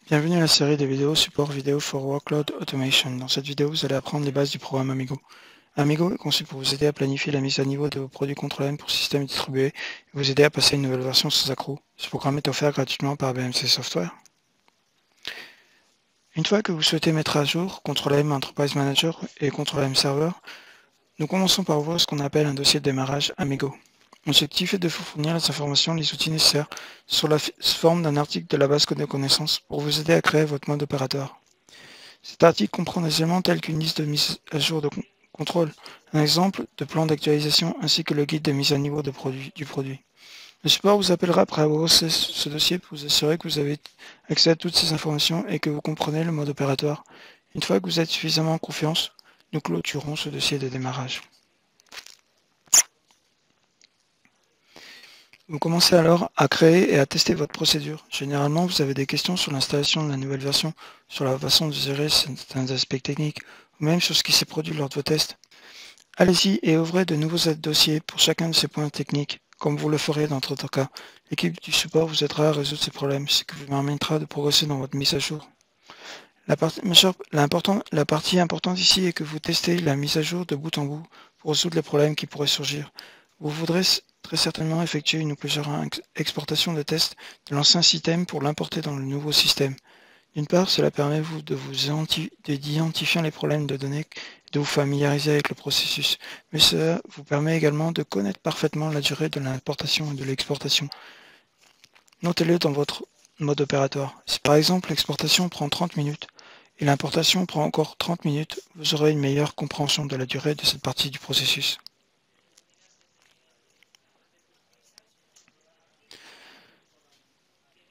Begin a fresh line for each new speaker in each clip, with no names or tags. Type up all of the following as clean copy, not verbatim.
Bienvenue à la série des vidéos support vidéo for Workload Automation. Dans cette vidéo, vous allez apprendre les bases du programme Amigo. Amigo est conçu pour vous aider à planifier la mise à niveau de vos produits contrôlables pour système distribué et vous aider à passer à une nouvelle version sans accroc. Ce programme est offert gratuitement par BMC Software. Une fois que vous souhaitez mettre à jour Control-M Enterprise Manager et Control-M Server, nous commençons par ouvrir ce qu'on appelle un dossier de démarrage Amigo. L'objectif est de vous fournir les informations et les outils nécessaires sous la forme d'un article de la base de connaissances pour vous aider à créer votre mode opératoire. Cet article comprend des éléments tels qu'une liste de mise à jour de contrôle, un exemple de plan d'actualisation ainsi que le guide de mise à niveau du produit. Le support vous appellera après avoir ouvert ce dossier pour vous assurer que vous avez accès à toutes ces informations et que vous comprenez le mode opératoire. Une fois que vous êtes suffisamment en confiance, nous clôturons ce dossier de démarrage. Vous commencez alors à créer et à tester votre procédure. Généralement, vous avez des questions sur l'installation de la nouvelle version, sur la façon de gérer certains aspects techniques, ou même sur ce qui s'est produit lors de vos tests. Allez-y et ouvrez de nouveaux dossiers pour chacun de ces points techniques, comme vous le ferez dans d'autres cas. L'équipe du support vous aidera à résoudre ces problèmes, ce qui vous permettra de progresser dans votre mise à jour. La partie importante ici est que vous testez la mise à jour de bout en bout pour résoudre les problèmes qui pourraient surgir. Vous voudrez très certainement effectuer une ou plusieurs exportations de tests de l'ancien système pour l'importer dans le nouveau système. D'une part, cela permet d'identifier les problèmes de données, de vous familiariser avec le processus, mais cela vous permet également de connaître parfaitement la durée de l'importation et de l'exportation. Notez-le dans votre mode opératoire. Si par exemple l'exportation prend 30 minutes et l'importation prend encore 30 minutes, vous aurez une meilleure compréhension de la durée de cette partie du processus.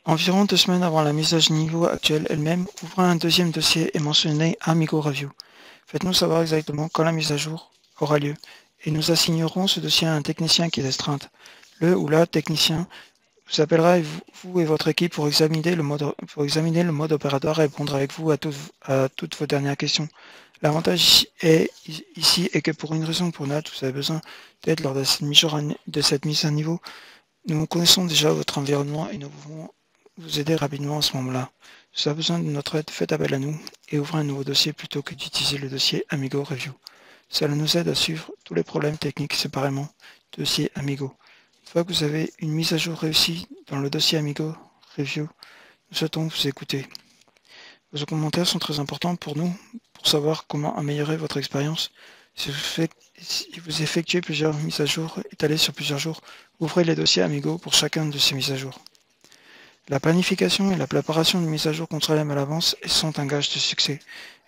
Environ 2 semaines avant la mise à niveau actuelle elle-même, ouvrez un deuxième dossier et mentionnez Amigo Review. Faites-nous savoir exactement quand la mise à jour aura lieu et nous assignerons ce dossier à un technicien qui est d'astreinte. Le ou la technicien vous appellera vous et votre équipe pour examiner le mode opératoire et répondre avec vous à toutes vos dernières questions. L'avantage ici est que pour une raison ou pour une autre, vous avez besoin d'aide lors de cette mise à niveau. Nous connaissons déjà votre environnement et nous pouvons vous aider rapidement à ce moment-là. Si vous avez besoin de notre aide, faites appel à nous et ouvrez un nouveau dossier plutôt que d'utiliser le dossier Amigo Review. Cela nous aide à suivre tous les problèmes techniques séparément. Dossier Amigo. Une fois que vous avez une mise à jour réussie dans le dossier Amigo Review, nous souhaitons vous écouter. Vos commentaires sont très importants pour nous, pour savoir comment améliorer votre expérience. Si vous effectuez plusieurs mises à jour étalées sur plusieurs jours, ouvrez les dossiers Amigo pour chacun de ces mises à jour. La planification et la préparation de mises à jour Control-M à l'avance sont un gage de succès.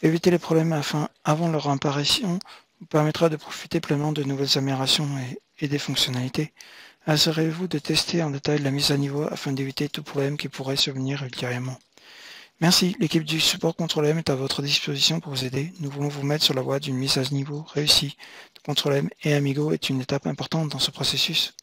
Éviter les problèmes avant leur apparition vous permettra de profiter pleinement de nouvelles améliorations et des fonctionnalités. Assurez-vous de tester en détail la mise à niveau afin d'éviter tout problème qui pourrait survenir ultérieurement. Merci, l'équipe du support Control-M est à votre disposition pour vous aider. Nous voulons vous mettre sur la voie d'une mise à niveau réussie. Control-M et Amigo est une étape importante dans ce processus.